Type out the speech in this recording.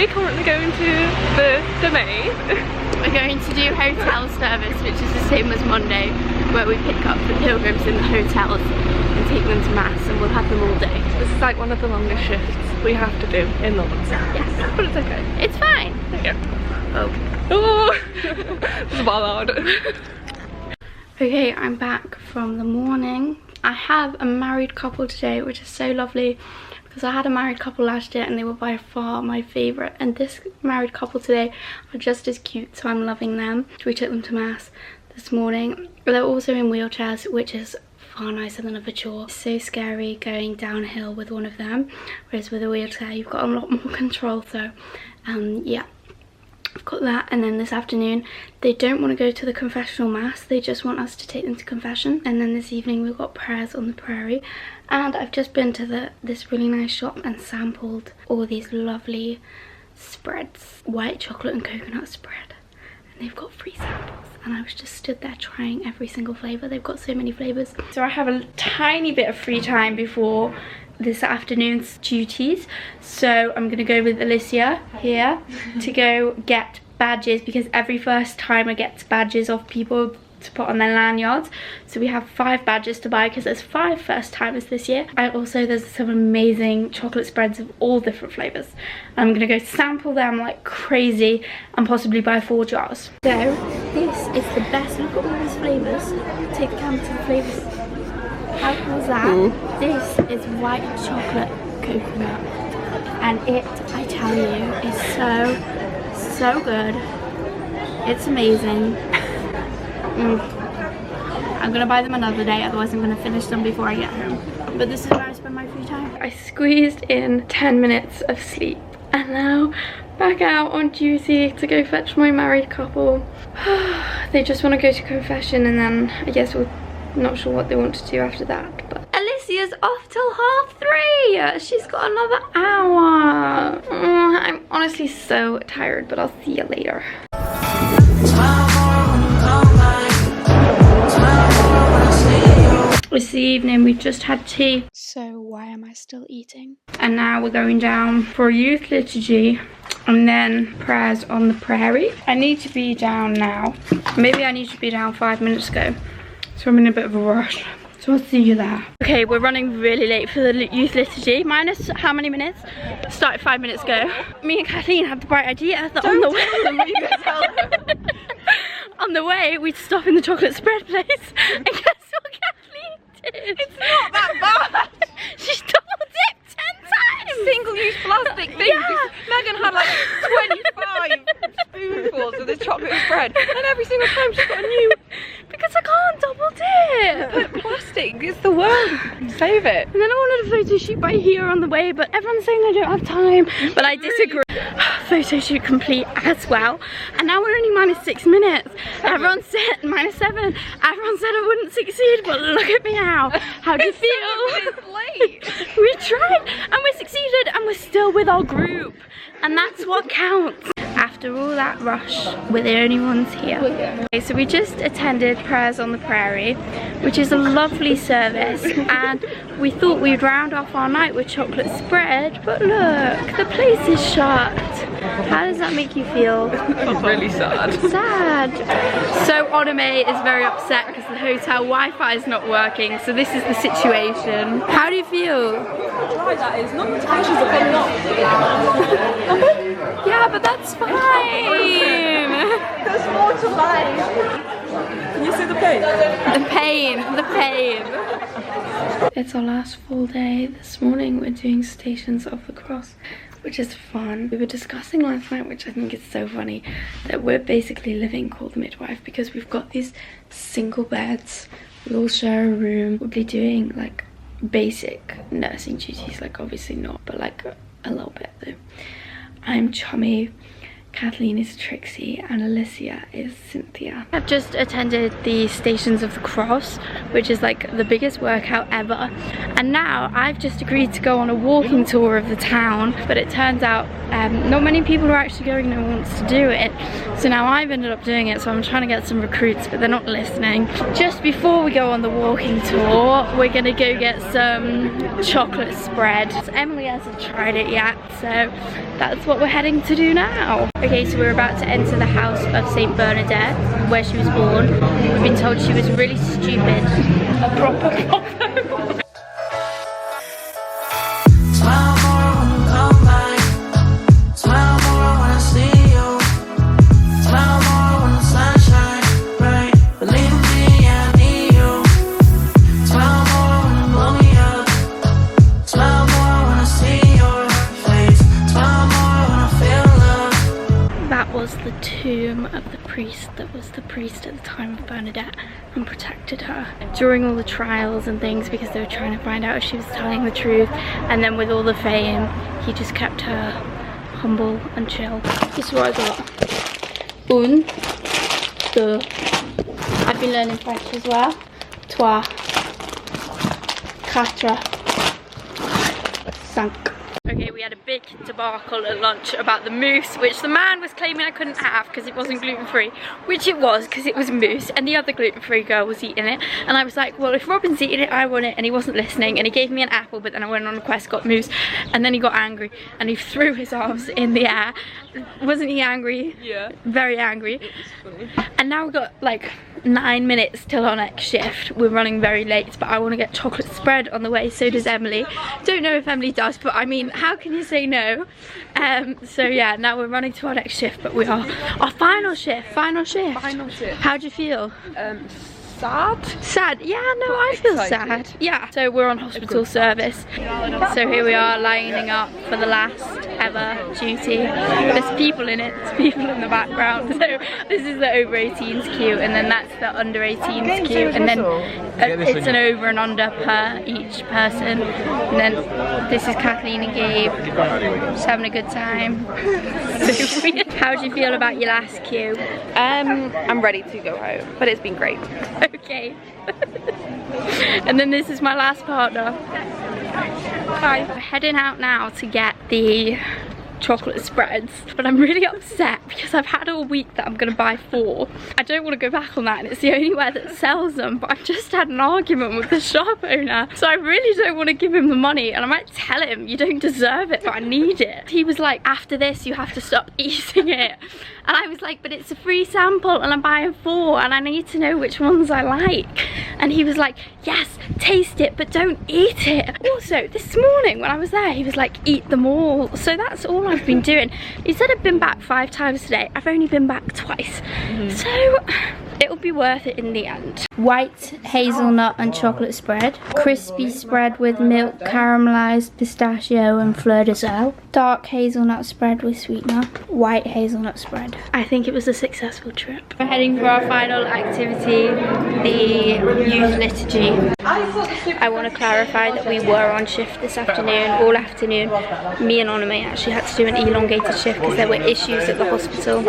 we're currently going to the domain. We're going to do hotel service, which is the same as Monday, where we pick up the pilgrims in the hotels and take them to mass, and we'll have them all day. This is like one of the longest shifts we have to do in Lourdes. Yes. But it's okay. It's fine. Yeah. Oh. It's loud. Okay, I'm back from the morning. I have a married couple today, which is so lovely because I had a married couple last year and they were by far my favourite, and this married couple today are just as cute, so I'm loving them. We took them to mass this morning. They're also in wheelchairs, which is far nicer than a chore. It's so scary going downhill with one of them, whereas with a wheelchair you've got a lot more control. So yeah, I've got that. And then this afternoon they don't want to go to the confessional mass, they just want us to take them to confession. And then this evening we've got prayers on the prairie, and I've just been to this really nice shop and sampled all these lovely spreads, white chocolate and coconut spread, and they've got free samples, and I was just stood there trying every single flavour. They've got so many flavours. So I have a tiny bit of free time before this afternoon's duties, so I'm gonna go with Alicia here to go get badges, because every first timer gets badges off people to put on their lanyards. So we have 5 badges to buy because there's 5 first timers this year. And also there's some amazing chocolate spreads of all different flavours. I'm gonna go sample them like crazy and possibly buy 4 jars. So this is the best. Look at all these flavours. Take the camera to the flavours. How cool is that? This is white chocolate coconut, and it, I tell you, is so good. It's amazing. I'm gonna buy them another day, otherwise I'm gonna finish them before I get home. But this is where I spend my free time. I squeezed in 10 minutes of sleep and now back out on duty to go fetch my married couple. They just want to go to confession, and then I guess we're not sure what they want to do after that. But Alicia's off till 3:30. She's got another hour. I'm honestly so tired, but I'll see you later. This evening we just had tea, so why am I still eating? And now we're going down for a youth liturgy and then prayers on the prairie. I need to be down now. Maybe I need to be down 5 minutes ago, so I'm in a bit of a rush. So I'll see you there. Okay, we're running really late for the youth liturgy. Minus how many minutes? Started 5 minutes ago. Me and Kathleen had the bright idea that on the way we'd stop in the chocolate spread place, and guess what Kathleen did? It's not that bad. She double dipped 10 times. Single-use plastic things. Yeah. Megan had like 25 spoonfuls of this chocolate spread, and every single time she's got a new. Because I can't double dip. But plastic, it's the world. Save it. And then I wanted a photo shoot by here on the way, but everyone's saying they don't have time. But I disagree. Photo shoot complete as well. And now we're only minus 6 minutes. Everyone said minus 7. Everyone said I wouldn't succeed, but look at me now. How do you feel? 7 minutes late. We tried and we succeeded, and we're still with our group. And that's what counts. After all that rush, we're the only ones here. Okay, so we just attended prayers on the prairie, which is a lovely service, and we thought we'd round off our night with chocolate spread, but look, the place is shut. How does that make you feel? I'm really sad. Sad. So Onome is very upset because the hotel Wi-Fi is not working, so this is the situation. How do you feel? Why that is? Notifications are coming up. Yeah, but that's fine. There's more to life. Can you see the pain? The pain, the pain. It's our last full day. This morning we're doing Stations of the Cross, which is fun. We were discussing last night, which I think is so funny, that we're basically living Call the Midwife, because we've got these single beds. We all share a room. We'll be doing like basic nursing duties, like obviously not, but like a little bit though. I'm Chummy, Kathleen is Trixie, and Alicia is Cynthia. I've just attended the Stations of the Cross, which is like the biggest workout ever. And now I've just agreed to go on a walking tour of the town, but it turns out not many people are actually going, no one wants to do it. So now I've ended up doing it, so I'm trying to get some recruits, but they're not listening. Just before we go on the walking tour, we're gonna go get some chocolate spread. Emily hasn't tried it yet, so that's what we're heading to do now. Okay, so we're about to enter the house of Saint Bernadette, where she was born. We've been told she was really stupid. A proper the tomb of the priest that was the priest at the time of Bernadette and protected her during all the trials and things, because they were trying to find out if she was telling the truth, and then with all the fame he just kept her humble and chill. This is what I got. Un, deux. I've been learning French as well. Trois, quatre, cinq. Okay, we had a big debacle at lunch about the mousse, which the man was claiming I couldn't have because it wasn't gluten-free, which it was because it was mousse, and the other gluten-free girl was eating it, and I was like, well, if Robin's eating it, I want it, and he wasn't listening, and he gave me an apple, but then I went on a quest, got mousse, and then he got angry, and he threw his arms in the air. Wasn't he angry? Yeah. Very angry. It was funny. And now we've got like 9 minutes till our next shift. We're running very late, but I want to get chocolate spread on the way, so does Emily. Don't know if Emily does, but I mean, how can you say no? So yeah, now we're running to our next shift, but we are our final shift. Final shift. How do you feel? Sad? Sad, yeah, no, I feel sad. Yeah, so we're on hospital service. So here we are lining up for the last ever duty. There's people in it, there's people in the background. So this is the over 18s queue, and then that's the under 18s queue, and then it's an over and under per each person. And then this is Kathleen and Gabe, just having a good time. So weird. How do you feel about your last queue? I'm ready to go home, but it's been great. Okay. And then this is my last partner. Bye. We're heading out now to get the chocolate spreads, but I'm really upset because I've had all week that I'm gonna buy 4. I don't want to go back on that, and it's the only way that sells them, but I've just had an argument with the shop owner, so I really don't want to give him the money, and I might tell him you don't deserve it, but I need it. He was like, after this you have to stop eating it, and I was like, but it's a free sample and I'm buying 4 and I need to know which ones I like. And he was like, yes, taste it, but don't eat it. Also, this morning when I was there, he was like, eat them all. So that's all I've been doing. He said I've been back 5 times today. I've only been back twice. So it'll be worth it in the end. White hazelnut and chocolate spread. Crispy spread with milk, caramelized pistachio and fleur de sel. Dark hazelnut spread with sweetener. White hazelnut spread. I think it was a successful trip. We're heading for our final activity, the youth liturgy. I want to clarify that we were on shift this afternoon, all afternoon. Me and Onome actually had to do an elongated shift because there were issues at the hospital.